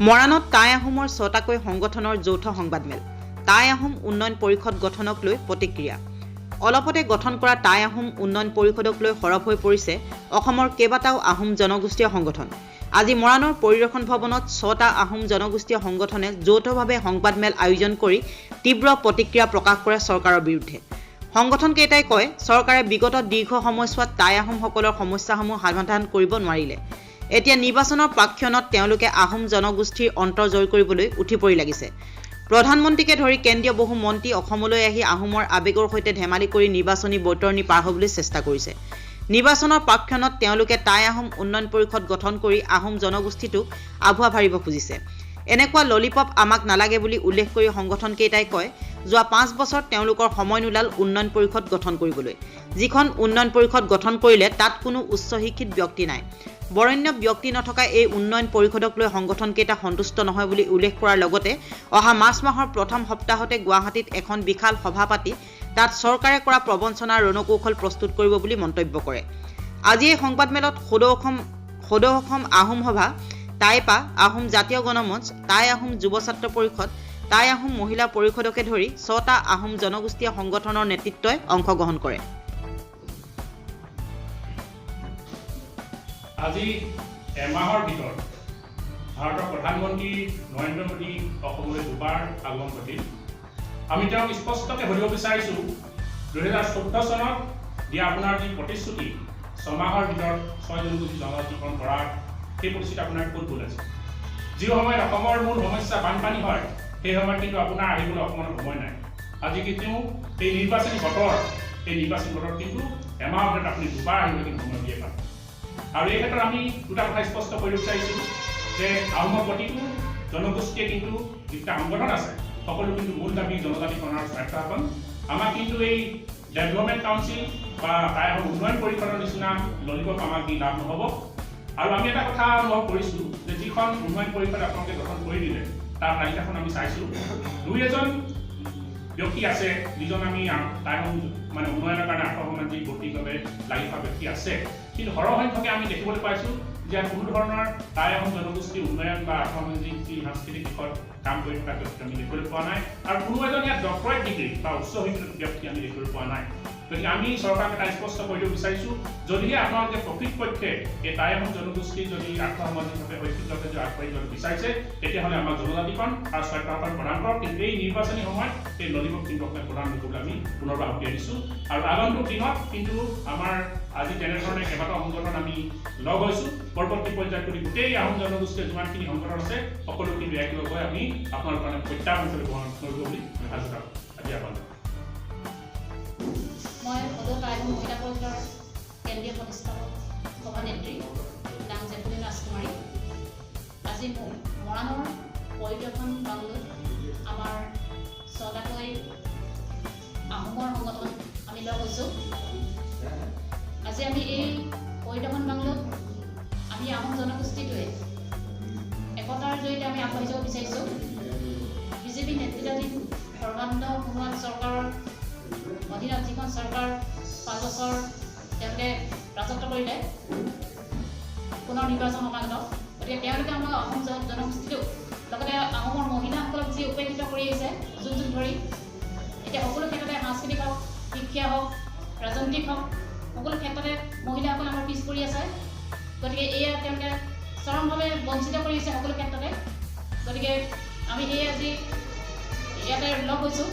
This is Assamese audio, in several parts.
মৰাণত টাই আহোমৰ ৬টাকৈ সংগঠনৰ যৌথ সংবাদমেল। টাই আহোম উন্নয়ন পৰিষদ গঠনক লৈ প্ৰতিক্ৰিয়া। অলপতে গঠন কৰা টাই আহোম উন্নয়ন পৰিষদক লৈ সৰব হৈ পৰিছে অসমৰ কেইবাটাও আহোম জনগোষ্ঠীয় সংগঠন। আজি মৰাণৰ পৰিদৰ্শন ভৱনত ৬টা আহোম জনগোষ্ঠীয় সংগঠনে যৌথভাৱে সংবাদমেল আয়োজন কৰি তীব্ৰ প্ৰতিক্ৰিয়া প্ৰকাশ কৰে চৰকাৰৰ বিৰুদ্ধে। সংগঠনকেইটাই কয়, চৰকাৰে বিগত দীৰ্ঘ সময়ছোৱাত টাই আহোমসকলৰ সমস্যাসমূহ সমাধান কৰিব নোৱাৰিলে। এতিয়া নিৰ্বাচনৰ প্ৰাক্ষণত তেওঁলোকে আহোম জনগোষ্ঠীৰ অন্তৰ জয় কৰিবলৈ উঠি পৰি লাগিছে। প্ৰধানমন্ত্ৰীকে ধৰি কেন্দ্ৰীয় বহু মন্ত্ৰী অসমলৈ আহি আহোমৰ আৱেগৰ সৈতে ধেমালি কৰি নিৰ্বাচনী বৈতৰণি পাৰ হ'বলৈ চেষ্টা কৰিছে। নিৰ্বাচনৰ প্ৰাক্ষণত তেওঁলোকে টাই আহোম উন্নয়ন পৰিষদ গঠন কৰি আহোম জনগোষ্ঠীটোক আভুৱা ভাৰিব খুজিছে। এনেকুৱা ললিপপ আমাক নালাগে বুলি উল্লেখ কৰি সংগঠনকেইটাই কয়, যোৱা ৫ বছৰ তেওঁলোকৰ সময় নোলাল উন্নয়ন পৰিষদ গঠন কৰিবলৈ। যিখন উন্নয়ন পৰিষদ গঠন কৰিলে তাত কোনো উচ্চ শিক্ষিত ব্যক্তি নাই। বৰেণ্য ব্যক্তি নথকা এই উন্নয়ন পৰিষদক লৈ সংগঠনকেইটা সন্তুষ্ট নহয় বুলি উল্লেখ কৰাৰ লগতে অহা মাৰ্চ মাহৰ প্ৰথম সপ্তাহতে গুৱাহাটীত এখন বিশাল সভা পাতি তাত চৰকাৰে কৰা প্ৰবঞ্চনাৰ ৰণকৌশল প্ৰস্তুত কৰিব বুলি মন্তব্য কৰে। আজি এই সংবাদমেলত সদৌ অসম আহোম সভা, টাইপা, আহোম জাতীয় গণমঞ্চ, টাই আহোম যুৱ ছাত্ৰ পৰিষদ, টাই আহোম মহিলা পৰিষদকে ধৰি ৬টা আহোম জনগোষ্ঠীয় সংগঠনৰ নেতৃত্বই অংশগ্ৰহণ কৰে। আজি এমাহৰ ভিতৰত ভাৰতৰ প্ৰধানমন্ত্ৰী নৰেন্দ্ৰ মোদী অসমলৈ দুবাৰ আগমন ঘটিল। আমি তেওঁক স্পষ্টকৈ সুধিব বিচাৰিছোঁ, ২০১৪ চনত দিয়া আপোনাৰ যি প্ৰতিশ্ৰুতি ৬ মাহৰ ভিতৰত ৬ জনগোষ্ঠী জনজাতিকৰণ কৰাৰ, সেই প্ৰতিশ্ৰুতি আপোনাৰ ক'ত গ'ল আছে? যি সময়ত অসমৰ মূল সমস্যা বানপানী হয়, সেই সময়ত কিন্তু আপোনাৰ আহিবলৈ অসমৰ সময় নাই। আজি কিন্তু এই নিৰ্বাচনী বতৰ, এই নিৰ্বাচনী বতৰত কিন্তু এমাহৰ ভিতৰত আপুনি দুবাৰ আহিবলৈ কিন্তু সময় দিয়ে পায়। আৰু এই ক্ষেত্ৰত আমি দুটা কথা স্পষ্ট কৰিব বিচাৰিছোঁ যে আহোমৰ প্ৰতিটো জনগোষ্ঠীয়ে কিন্তু যিটা সংগঠন আছে, সকলো কিন্তু মূল দাবী জনজাতিকৰণৰ স্বাৰ্থসাধন। আমাক কিন্তু এই ডেভেলপমেণ্ট কাউন্সিল বা টাই আহোম উন্নয়ন পৰিষদৰ নিচিনা ললিপপ আমাক দি লাভ নহ'ব। আৰু আমি এটা কথা অনুভৱ কৰিছোঁ যে যিখন উন্নয়ন পৰিষদ আপোনালোকে গঠন কৰি দিলে, তাৰ তালিকাখন আমি চাইছোঁ, ২-এজন ব্যক্তি আছে, যিজন আমি টাই আহোম উন্নয়নৰ কাৰণে আৰ্থসামাজিক বৰ্তিভাৱে লাগি থকা ব্যক্তি আছে। কিন্তু সৰহসংখ্যকে আমি দেখিবলৈ পাইছোঁ যে কোনো ধৰণৰ টাই আহোম জনগোষ্ঠীৰ উন্নয়ন বা আৰ্থসামাজিক যি সাংস্কৃতিক দিশত কাম কৰি থকা ব্যক্তি আমি দেখিবলৈ পোৱা নাই। আৰু কোনো এজন ইয়াত ডক্টৰেট ডিগ্ৰী বা উচ্চ শিক্ষিত ব্যক্তি আমি দেখিবলৈ পোৱা নাই। গতিকে আমি চৰকাৰক এটা স্পষ্ট কৰিব বিচাৰিছোঁ, যদিহে আপোনালোকে প্ৰকৃতপক্ষে এই টাই আহোম জনগোষ্ঠী যদি আৰ্থসামাজিকভাৱে শৈক্ষিকভাৱে যদি আগবাঢ়ি যাব বিচাৰিছে, তেতিয়াহ'লে আমাক জনজাতিকৰণ আৰু স্বাৰ্থসাধন প্ৰদান কৰক। কিন্তু এই নিৰ্বাচনী সময়ত এই ললিপপ কিন্তু আপোনাক প্ৰদান নকৰিবলৈ আমি পুনৰবাৰ সকীয়াই দিছোঁ। আৰু আগন্তুক দিনত কিন্তু আমাৰ আজি তেনেধৰণে কেইবাটাও সংগঠন আমি লগ হৈছোঁ। পৰৱৰ্তী পৰ্যায়ত যদি গোটেই আহোম জনগোষ্ঠীৰ যিমানখিনি সংগঠন আছে, সকলো কিন্তু একেলগ হৈ আমি আপোনালোকৰ কাৰণে প্ৰত্যাহ্বান গ্ৰহণ কৰিব বুলি সাজু আজি আহ্বান। মই সদৌ টাই আহোম মহিলা পৰিষদৰ কেন্দ্ৰীয় প্ৰতিষ্ঠাপক সভানেত্ৰী নাম জেফুলি ৰাজকুমাৰী। আজি মৰাণৰ পৰিদৰ্শন বাংলোত আমাৰ ৬টাকৈ আহোমৰ সংগঠন আমি লগ হৈছোঁ। আজি আমি এই পৰিদৰ্শন বাংলোত আমি আহোম জনগোষ্ঠীটোৱে একতাৰ জৰিয়তে আমি আগবাঢ়ি যাব বিচাৰিছোঁ। বিজেপি নেতৃত্বাধীন সৰ্বানন্দ সোণোৱাল চৰকাৰৰ অধীনত যিখন চৰকাৰ ৫ বছৰ তেওঁলোকে ৰাজত্ব কৰিলে, পুনৰ নিৰ্বাচন সমাগত, গতিকে তেওঁলোকে আমাৰ আহোম জনগোষ্ঠীটোক লগতে আহোমৰ মহিলাসকলক যি উপেক্ষিত কৰি আহিছে যুগ যুগ ধৰি, এতিয়া সকলো ক্ষেত্ৰতে সাংস্কৃতিক হওক, শিক্ষা হওক, ৰাজনৈতিক হওক, সকলো ক্ষেত্ৰতে মহিলাসকল আমাৰ পিছ পৰি আছে। গতিকে এয়া তেওঁলোকে চৰমভাৱে বঞ্চিত কৰি আহিছে সকলো ক্ষেত্ৰতে। গতিকে আমি সেয়ে আজি ইয়াতে লগ হৈছোঁ।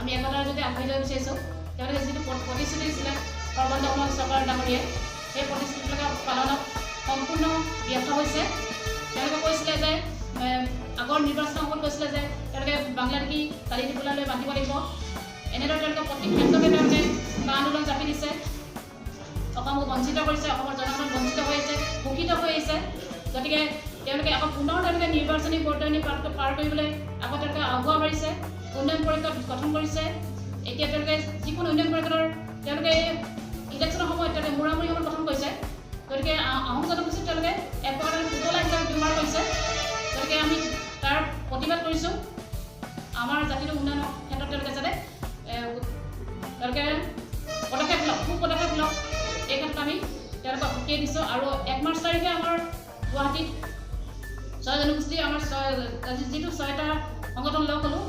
আমি একতাৰ যদি আগবাঢ়ি যাব বিচাৰিছোঁ। তেওঁলোকে যিটো প্ৰতিশ্ৰুতি দিছিলে সৰ্বানন্দ সোণোৱাল চৰকাৰ ডাঙৰীয়াই, সেই প্ৰতিশ্ৰুতিবিলাক পালনত সম্পূৰ্ণ ব্যৰ্থ হৈছে। তেওঁলোকে কৈছিলে যে আগৰ নিৰ্বাচনৰ সময়ত কৈছিলে যে তেওঁলোকে বাংলাদেশী কালি টিপুলালৈ বান্ধিব লাগিব। এনেদৰে তেওঁলোকে প্ৰতি ক্ষেত্ৰতে তেওঁলোকে আন্দোলন জাপি দিছে, অসমক বঞ্চিত কৰিছে, অসমৰ জনসাধাৰণ বঞ্চিত হৈ আহিছে, শোষিত হৈ আহিছে। গতিকে তেওঁলোকে আকৌ পুনৰ তেওঁলোকে নিৰ্বাচনী বৈতৰণি পাৰ কৰিবলৈ আকৌ তেওঁলোকে আগুৱা বাঢ়িছে, উন্নয়ন পৰিষদ গঠন কৰিছে। এতিয়া তেওঁলোকে যিকোনো উন্নয়ন পৰিষদৰ তেওঁলোকে ইলেকশ্যনৰ সময়ত তেওঁলোকে মূৰামূৰি সময়ত গঠন কৰিছে। গতিকে আহোম জনগোষ্ঠীক তেওঁলোকে এক প্ৰকাৰৰ পুতলা হিচাপে ব্যৱহাৰ কৰিছে। গতিকে আমি তাৰ প্ৰতিবাদ কৰিছোঁ। আমাৰ জাতিটো উন্নয়নৰ ক্ষেত্ৰত তেওঁলোকে যাতে তেওঁলোকে পদক্ষেপ লওক, সুপদক্ষেপ লওক, এই ক্ষেত্ৰত আমি তেওঁলোকক সকীয়াই দিছোঁ। আৰু ১ মাৰ্চ তাৰিখে আমাৰ গুৱাহাটীত ছয় জনগোষ্ঠী আমাৰ আজি যিটো 6টা সংগঠন লগ হ'লোঁ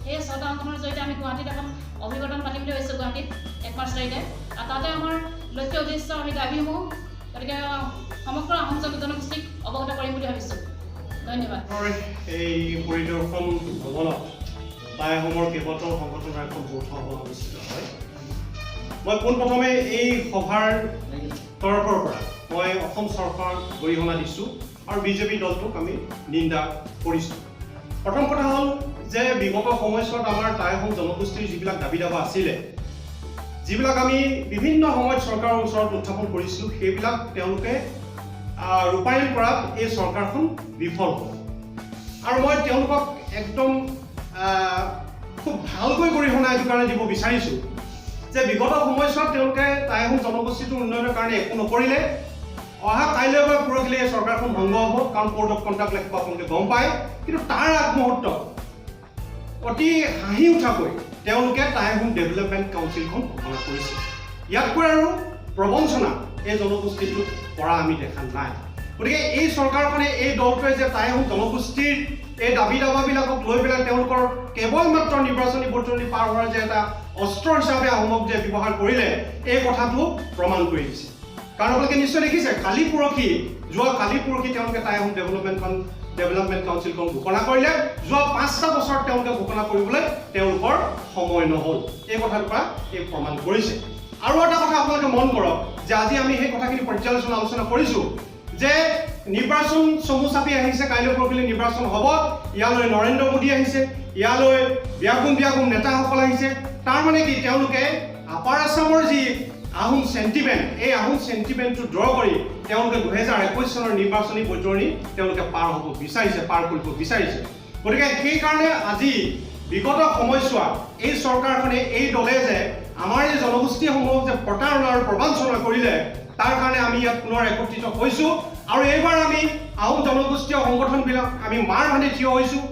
সেই 6টা সংগঠনৰ জৰিয়তে আমি গুৱাহাটীত এখন অভিৱৰ্তন পাতিম বুলি ভাবিছোঁ গুৱাহাটীত 1 মাৰ্চ তাৰিখে আৰু তাতে আমাৰ লক্ষ্য উদ্দেশ্য আমি দাবীসমূহ গতিকে সমগ্ৰ আহোম জনগোষ্ঠীক অৱগত কৰিম বুলি ভাবিছোঁ। ধন্যবাদ। এই পৰিদৰ্শন ভৱনত টাই আহোমৰ কেইবাটাও সংগঠনৰ এখন যৌথ সভা অনুষ্ঠিত হয়। মই পোনপ্ৰথমে এই সভাৰ তৰফৰ পৰা মই অসম চৰকাৰক গৰিহণা দিছোঁ আৰু বিজেপি দলটোক আমি নিন্দা কৰিছোঁ। প্ৰথম কথা হ'ল যে বিগত সময়ছোৱাত আমাৰ টাই আহোম জনগোষ্ঠীৰ যিবিলাক দাবী দাবা আছিলে, যিবিলাক আমি বিভিন্ন সময়ত চৰকাৰৰ ওচৰত উত্থাপন কৰিছিলোঁ, সেইবিলাক তেওঁলোকে ৰূপায়ণ কৰাত এই চৰকাৰখন বিফল হ'ল। আৰু মই তেওঁলোকক একদম খুব ভালকৈ গৰিহণা এইটো কাৰণে দিব বিচাৰিছোঁ যে বিগত সময়ছোৱাত তেওঁলোকে টাই আহোম জনগোষ্ঠীটোৰ উন্নয়নৰ কাৰণে একো নকৰিলে। অহা কাইলৈ বা পৰহিলৈ এই চৰকাৰখন ভংগ হ'ব, কাৰণ কোড অফ কণ্ডাক্ট লেখা আপোনালোকে গম পায়। কিন্তু তাৰ আগমুহূৰ্তত অতি হাঁহি উঠাকৈ তেওঁলোকে টাই আহোম ডেভেলপমেণ্ট কাউন্সিলখন ঘোষণা কৰিছে। ইয়াতকৈ আৰু প্ৰবঞ্চনা এই জনগোষ্ঠীটোত কৰা আমি দেখা নাই। গতিকে এই চৰকাৰখনে এই দলটোৱে যে টাই আহোম জনগোষ্ঠীৰ এই দাবী দাবাবিলাকক লৈ পেলাই তেওঁলোকৰ কেৱল মাত্ৰ নিৰ্বাচনী বৰ্তনী পাৰ হোৱাৰ যে এটা অস্ত্ৰ হিচাপে আহোমক যে ব্যৱহাৰ কৰিলে, এই কথাটো প্ৰমাণ কৰি দিছে। কাৰণ আপোনালোকে নিশ্চয় দেখিছে যোৱা কালি পৰহি তেওঁলোকে টাই আহোম ডেভেলপমেণ্ট কাউন্সিলখন ঘোষণা কৰিলে। যোৱা 5টা বছৰত তেওঁলোকে ঘোষণা কৰিবলৈ তেওঁলোকৰ সময় নহ'ল। এই কথাটোৰ পৰা এই প্ৰমাণ কৰিছে। আৰু এটা কথা আপোনালোকে মন কৰক যে আজি আমি সেই কথাখিনি আলোচনা কৰিছোঁ যে নিৰ্বাচন চমু চাপি আহিছে, কাইলৈ পৰহিলৈ নিৰ্বাচন হ'ব। ইয়ালৈ নৰেন্দ্ৰ মোদী আহিছে, ইয়ালৈ বিয়াগুম নেতাসকল আহিছে। তাৰমানে কি তেওঁলোকে আপাৰ আছামৰ যি আহোম চেণ্টিমেণ্ট, এই আহোম চেণ্টিমেণ্টটো ড্ৰ কৰি তেওঁলোকে 2021 চনৰ নিৰ্বাচনী বৈতৰণি তেওঁলোকে পাৰ কৰিব বিচাৰিছে। গতিকে সেইকাৰণে আজি বিগত সময়ছোৱাত এই চৰকাৰখনে এই দলে যে আমাৰ এই জনগোষ্ঠীসমূহক যে প্ৰতাৰণা আৰু প্ৰবঞ্চনা কৰিলে, তাৰ কাৰণে আমি ইয়াত পুনৰ একত্ৰিত হৈছোঁ। আৰু এইবাৰ আমি আহোম জনগোষ্ঠীয় সংগঠনবিলাক আমি মাৰ বান্ধি থিয় হৈছোঁ।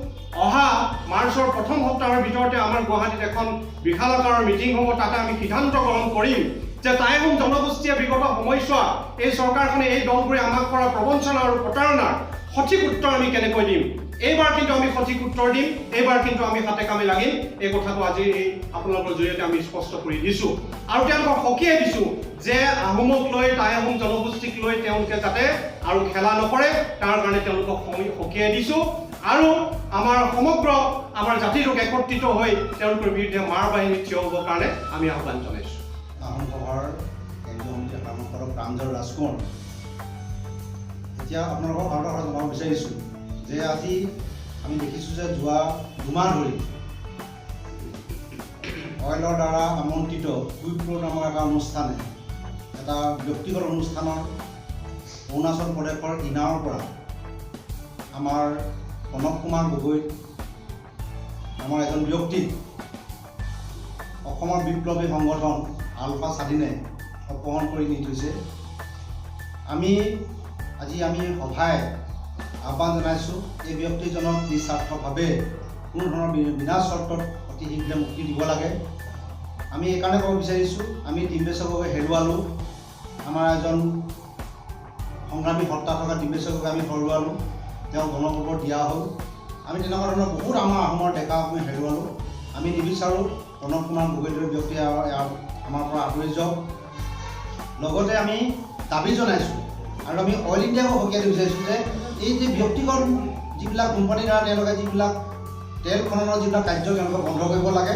অহা মাৰ্চৰ প্ৰথম সপ্তাহৰ ভিতৰতে আমাৰ গুৱাহাটীত এখন বিশাল আকাৰৰ মিটিং হ'ব। তাতে আমি সিদ্ধান্ত গ্ৰহণ কৰিম যে টাই আহোম জনগোষ্ঠীয়ে বিগত সময়ছোৱাত এই চৰকাৰখনে এই দলবোৰে আমাক কৰা প্ৰবঞ্চনা আৰু প্ৰতাৰণাৰ সঠিক উত্তৰ আমি কেনেকৈ দিম। এইবাৰ কিন্তু আমি সঠিক উত্তৰ দিম, এইবাৰ কিন্তু আমি হাতে কামে লাগিম। এই কথাটো আজি এই আপোনালোকৰ জৰিয়তে আমি স্পষ্ট কৰি দিছোঁ। আৰু তেওঁলোকক সকীয়াই দিছোঁ যে আহোমক লৈ, টাই আহোম জনগোষ্ঠীক লৈ তেওঁলোকে যাতে আৰু খেলা নকৰে, তাৰ কাৰণে তেওঁলোকক সকীয়াই দিছোঁ। আৰু আমাৰ সমগ্ৰ জাতিটোক একত্ৰিত হৈ তেওঁলোকৰ বিৰুদ্ধে মাৰ বাহিনী থিয় হ'বৰ কাৰণে আমি আহ্বান জনাইছোঁ। আহোম সভাৰ কেন্দ্ৰীয় মন্ত্ৰী সাংসদ প্ৰাঞ্জল ৰাজকোঁৱৰ, এতিয়া আপোনালোকক আৰু এটা কথা জনাব বিচাৰিছোঁ যে আজি আমি দেখিছোঁ যে যোৱা দুমাহ ধৰি অইলৰ দ্বাৰা আমন্ত্ৰিত কুইপ্ৰ নামৰ এটা অনুষ্ঠানে, এটা ব্যক্তিগত অনুষ্ঠানৰ অৰুণাচল প্ৰদেশৰ ইনাৰৰ পৰা আমাৰ কনক কুমাৰ গগৈ নামৰ এজন ব্যক্তিক অসমৰ বিপ্লৱী সংগঠন আলফা স্বাধীনে অপহৰণ কৰি নি থৈছে। আমি সভাই আহ্বান জনাইছোঁ এই ব্যক্তিজনক নিস্বাৰ্থভাৱে কোনো ধৰণৰ বিনা চৰ্তত অতি শীঘ্ৰে মুক্তি দিব লাগে। আমি এইকাৰণে ক'ব বিচাৰিছোঁ, আমি ডিম্বেশ্বৰ গগৈ হেৰুৱালোঁ, আমাৰ এজন সংগ্ৰামী সত্তা থকা ডিম্বেশ্বৰ গগৈ আমি হেৰুৱালোঁ, তেওঁ গণকবৰ দিয়া হ'ল। আমি তেনেকুৱা ধৰণৰ বহুত আমাৰ আহোমৰ ডেকা আমি হেৰুৱালোঁ। আমি নিবিচাৰোঁ কনক কুমাৰ গগৈ দৰে ব্যক্তি আমাৰ পৰা আঁতৰি যাওক। লগতে আমি দাবী জনাইছোঁ আৰু আমি অইল ইণ্ডিয়াকো সকীয়াই দিব বিচাৰিছোঁ যে এই যে ব্যক্তিগত যিবিলাক কোম্পানীৰ দ্বাৰা তেওঁলোকে যিবিলাক তেল খননৰ যিবিলাক কাৰ্য তেওঁলোকে বন্ধ কৰিব লাগে।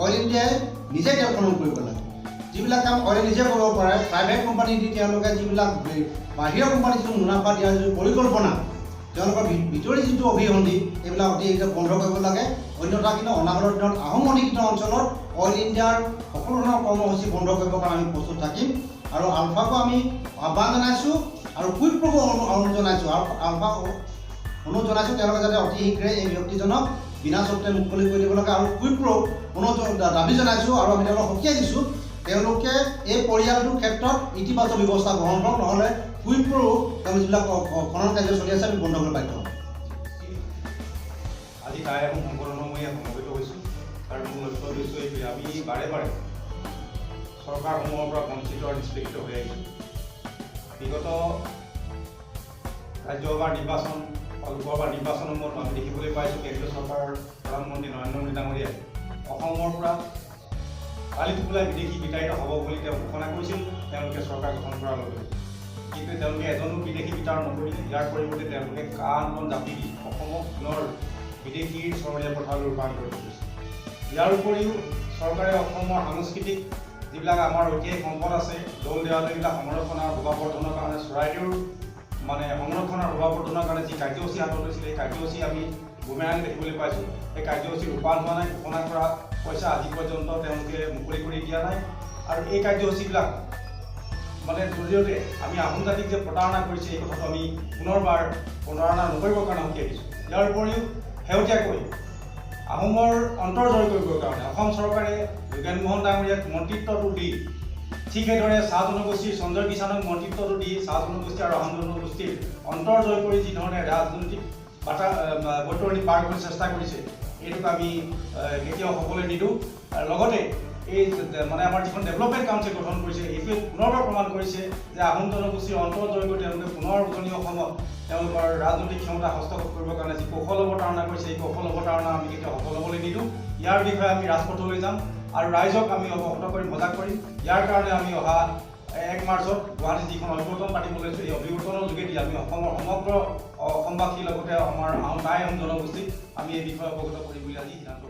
অইল ইণ্ডিয়াই নিজে তেল খনন কৰিব লাগে। যিবিলাক কাম অইলে নিজে কৰিব পাৰে, প্ৰাইভেট কোম্পানী দি তেওঁলোকে যিবিলাক বাহিৰৰ কোম্পানী যিটো মুনাফা দিয়াৰ যিটো পৰিকল্পনা, তেওঁলোকৰ ভিতৰি যিটো অভিসন্ধি, এইবিলাক অতি বন্ধ কৰিব লাগে। অন্যথা কিন্তু অনাগত দিনত আহোম অধিকৃত অঞ্চলত অইল ইণ্ডিয়াৰ সকলো ধৰণৰ কৰ্মসূচী বন্ধ কৰিবৰ কাৰণে আমি প্ৰস্তুত থাকিম। আৰু আলফাকো আমি আহ্বান জনাইছোঁ আৰু কুইপ্ৰকো অনুৰোধ জনাইছোঁ আৰু আলফাক অনুৰোধ জনাইছোঁ তেওঁলোকে যাতে অতি শীঘ্ৰে এই ব্যক্তিজনক বিনা চৰ্তে মুকলি কৰি দিব লাগে। আৰু কুইপ্ৰক দাবী জনাইছোঁ আৰু আমি তেওঁলোকক সকীয়াই দিছোঁ তেওঁলোকে এই পৰিয়ালটোৰ ক্ষেত্ৰত ইতিবাচক ব্যৱস্থা গ্ৰহণ কৰক, নহ'লে কুইপ্ৰও তেওঁলোক যিবিলাক খনন কাৰ্য চলি আছে আমি বন্ধ কৰিব বাধ্য হ'ম। আজি টাই আহোম সংগঠনৰ মই ইয়াত সমবেত হৈছোঁ আৰু মোৰ লক্ষ্য উদ্দেশ্য এইটোৱে, আমি বাৰে বাৰে চৰকাৰসমূহৰ পৰা বঞ্চিত আৰু নিষ্পেষিত হৈ আহিছোঁ। বিগত ৰাজ্যসভাৰ নিৰ্বাচন বা লোকসভাৰ নিৰ্বাচনসমূহত আমি দেখিবলৈ পাইছোঁ কেন্দ্ৰীয় চৰকাৰৰ প্ৰধানমন্ত্ৰী নৰেন্দ্ৰ মোদী ডাঙৰীয়াই অসমৰ পৰা কালি টোপোলাই বিদেশী বিতাড়িত হ'ব বুলি তেওঁ ঘোষণা কৰিছিল তেওঁলোকে চৰকাৰ গঠন কৰাৰ লগে কিন্তু তেওঁলোকে এজনো বিদেশী বিতাড় নকৰিলে। ইয়াৰ পৰিৱৰ্তে তেওঁলোকে কাণ জাপি দি অসমক পুনৰ বিদেশীৰ চৰণীয়া পথাৰলৈ ৰূপান্তৰিত কৰিছে। ইয়াৰ উপৰিও চৰকাৰে অসমৰ সাংস্কৃতিক যিবিলাক আমাৰ ঐতিহাসিক সম্পদ আছে দৌল দেৱালয়বিলাক সংৰক্ষণ আৰু শোভাবৰ্ধনৰ কাৰণে চৰাইদেউৰ সংৰক্ষণ আৰু শোভাবৰ্ধনৰ কাৰণে যি কাৰ্যসূচী হাতত লৈছিলে সেই কাৰ্যসূচী আমি বুমেৰাং দেখিবলৈ পাইছোঁ। সেই কাৰ্যসূচী ৰূপায়ণ হোৱা নাই, ঘোষণা কৰা পইচা আজি পৰ্যন্ত তেওঁলোকে মুকলি কৰি দিয়া নাই। আৰু এই কাৰ্যসূচীবিলাক জৰিয়তে আমি আহোম জাতিক যে প্ৰতাৰণা কৰিছে এই কথাটো আমি পুনৰবাৰ প্ৰতাৰণা নকৰিবৰ কাৰণে সকীয়াই দিছোঁ। ইয়াৰ উপৰিও শেহতীয়াকৈ আহোমৰ অন্তৰ জয় কৰিবৰ কাৰণে অসম চৰকাৰে যোগেন মোহন ডাঙৰীয়াক মন্ত্ৰিত্বটো দি ঠিক সেইদৰে চাহ জনগোষ্ঠীৰ সঞ্জয় কিষাণক মন্ত্ৰিত্বটো দি চাহ জনগোষ্ঠী আৰু আহোম জনগোষ্ঠীৰ অন্তৰ জয় কৰি যিধৰণে ৰাজনৈতিক বৈতৰণি পাৰ কৰিবলৈ চেষ্টা কৰিছে এইটোক আমি কেতিয়াও হ'বলৈ নিদিওঁ। লগতে এই আমাৰ যিখন ডেভেলপমেণ্ট কাউন্সিল গঠন কৰিছে এইটোৱে পুনৰবাৰ প্ৰমাণ কৰিছে যে আহোম জনগোষ্ঠীৰ অন্তৰ জয় কৰি তেওঁলোকে পুনৰ উজনি অসমত তেওঁলোকৰ ৰাজনৈতিক ক্ষমতা হস্তগত কৰিবৰ কাৰণে যি কৌশল অৱতাৰণা কৰিছে এই কৌশল অৱতাৰণা আমি কেতিয়াও সফল হ'বলৈ নিদিওঁ। ইয়াৰ বিষয়ে আমি ৰাজপথলৈ যাম আৰু ৰাইজক আমি অৱগত কৰিম, সজাগ কৰিম। ইয়াৰ কাৰণে আমি অহা 1 মাৰ্চত গুৱাহাটীত যিখন অভিৱৰ্তন পাতিব লৈছোঁ এই অভিৱৰ্তনৰ যোগেদি আমি অসমৰ সমগ্ৰ অসমবাসীৰ লগতে আমাৰ টাই আহোম জনগোষ্ঠীক আমি এই বিষয়ে অৱগত কৰিম বুলি আজি সিদ্ধান্ত